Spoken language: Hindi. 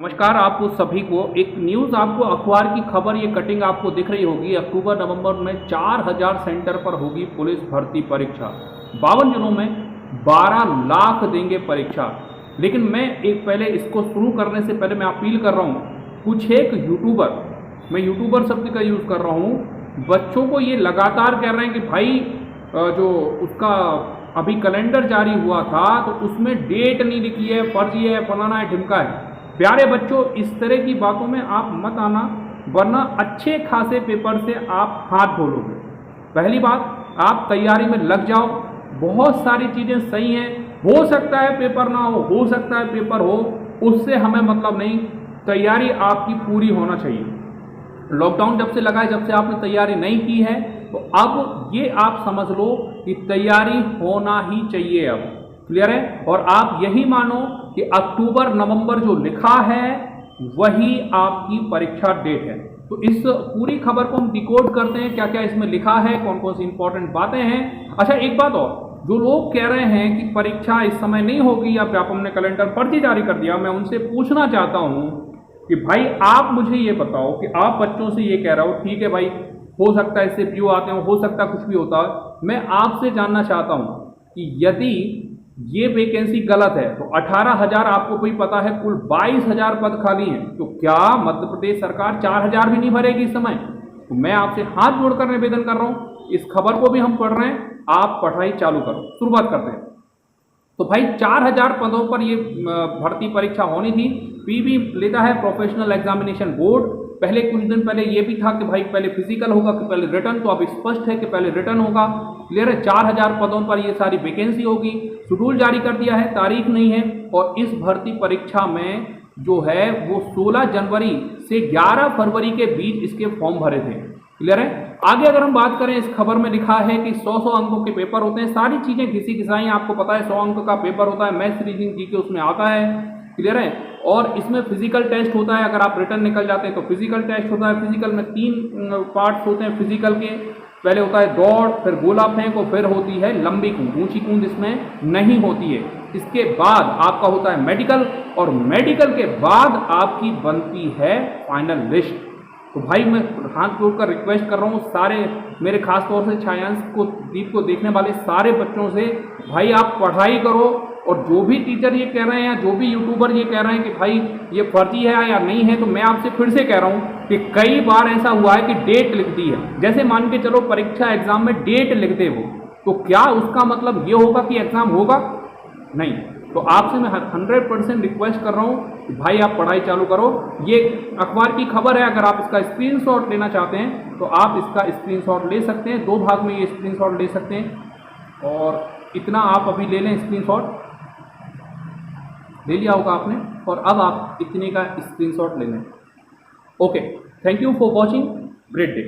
नमस्कार आप सभी को एक न्यूज़ आपको अखबार की खबर ये कटिंग आपको दिख रही होगी। अक्टूबर नवंबर में 4000 सेंटर पर होगी पुलिस भर्ती परीक्षा। 52 जिलों में 12 लाख देंगे परीक्षा। लेकिन मैं एक पहले इसको शुरू करने से पहले मैं अपील कर रहा हूँ, कुछ एक यूट्यूबर, मैं यूट्यूबर शब्द का यूज़ कर रहा हूँ, बच्चों को ये लगातार कह रहे हैं कि भाई जो उसका अभी कैलेंडर जारी हुआ था तो उसमें डेट नहीं लिखी है, फर्जी है, फलाना है, ढिमका है। प्यारे बच्चों, इस तरह की बातों में आप मत आना, वरना अच्छे खासे पेपर से आप हाथ धो लोगे। पहली बात, आप तैयारी में लग जाओ। बहुत सारी चीज़ें सही हैं, हो सकता है पेपर ना हो सकता है पेपर हो, उससे हमें मतलब नहीं। तैयारी आपकी पूरी होना चाहिए। लॉकडाउन जब से लगा है, जब से आपने तैयारी नहीं की है, तो अब ये आप समझ लो कि तैयारी होना ही चाहिए। अब क्लियर है? और आप यही मानो कि अक्टूबर नवंबर जो लिखा है वही आपकी परीक्षा डेट है। तो इस पूरी खबर को हम डिकोड करते हैं, क्या क्या इसमें लिखा है, कौन कौन सी इंपॉर्टेंट बातें हैं। अच्छा, एक बात और, जो लोग कह रहे हैं कि परीक्षा इस समय नहीं होगी या व्यापम ने कैलेंडर फर्जी जारी कर दिया, मैं उनसे पूछना चाहता हूं कि भाई आप मुझे ये बताओ कि आप बच्चों से ये कह रहे हो, ठीक है भाई, हो सकता है इससे व्यू आते हो सकता है कुछ भी होता है। मैं आपसे जानना चाहता हूं कि यदि ये वैकेंसी गलत है तो 18,000 आपको कोई पता है, कुल 22,000 पद खाली हैं, तो क्या मध्य प्रदेश सरकार 4,000 भी नहीं भरेगी इस समय? तो मैं आपसे हाथ जोड़कर निवेदन कर रहा हूं, इस खबर को भी हम पढ़ रहे हैं, आप पढ़ाई चालू करो। शुरुआत करते हैं। तो भाई 4,000 पदों पर ये भर्ती परीक्षा होनी थी। पीबी लेता है प्रोफेशनल एग्जामिनेशन बोर्ड। पहले कुछ दिन पहले ये भी था कि भाई पहले फिजिकल होगा कि पहले रिटर्न, तो अब स्पष्ट है कि पहले रिटर्न होगा। क्लियर है? 4,000 पदों पर ये सारी वैकेंसी होगी। शेड्यूल जारी कर दिया है, तारीख नहीं है। और इस भर्ती परीक्षा में जो है वो 16 जनवरी से 11 फरवरी के बीच इसके फॉर्म भरे थे। क्लियर है? आगे अगर हम बात करें, इस खबर में लिखा है कि 100 अंकों के पेपर होते हैं। सारी चीजें घिसी घिसाई आपको पता है, 100 अंक का पेपर होता है, मैथ्स रीजनिंग जीके उसमें आता है। क्लियर है? और इसमें फिजिकल टेस्ट होता है, अगर आप रिटर्न निकल जाते हैं तो फिजिकल टेस्ट होता है। फिजिकल में 3 पार्ट्स होते हैं फिजिकल के। पहले होता है दौड़, फिर गोला फेंक, और फिर होती है लंबी कूद। ऊंची कूद इसमें नहीं होती है। इसके बाद आपका होता है मेडिकल, और मेडिकल के बाद आपकी बनती है फाइनल लिस्ट। तो भाई मैं हाथ जोड़कर रिक्वेस्ट कर रहा हूँ सारे मेरे खास तौर से छायांश को, दीप को देखने वाले सारे बच्चों से, भाई आप पढ़ाई करो। और जो भी टीचर ये कह रहे हैं या जो भी यूट्यूबर ये कह रहे हैं कि भाई ये फर्जी है या नहीं है, तो मैं आपसे फिर से कह रहा हूँ कि कई बार ऐसा हुआ है कि डेट लिख दी है। जैसे मान के चलो परीक्षा एग्जाम में डेट लिखते हो, तो क्या उसका मतलब ये होगा कि एग्जाम होगा? नहीं। तो आपसे मैं 100% रिक्वेस्ट कर रहा हूँ कि भाई आप पढ़ाई चालू करो। ये अखबार की खबर है, अगर आप इसका स्क्रीनशॉट लेना चाहते हैं तो आप इसका स्क्रीनशॉट ले सकते हैं। 2 भाग में ये स्क्रीनशॉट ले सकते हैं, और इतना आप अभी ले लें। स्क्रीनशॉट ले लिया होगा आपने, और अब आप इतने का स्क्रीनशॉट ले लें। Okay, thank you for watching, great day.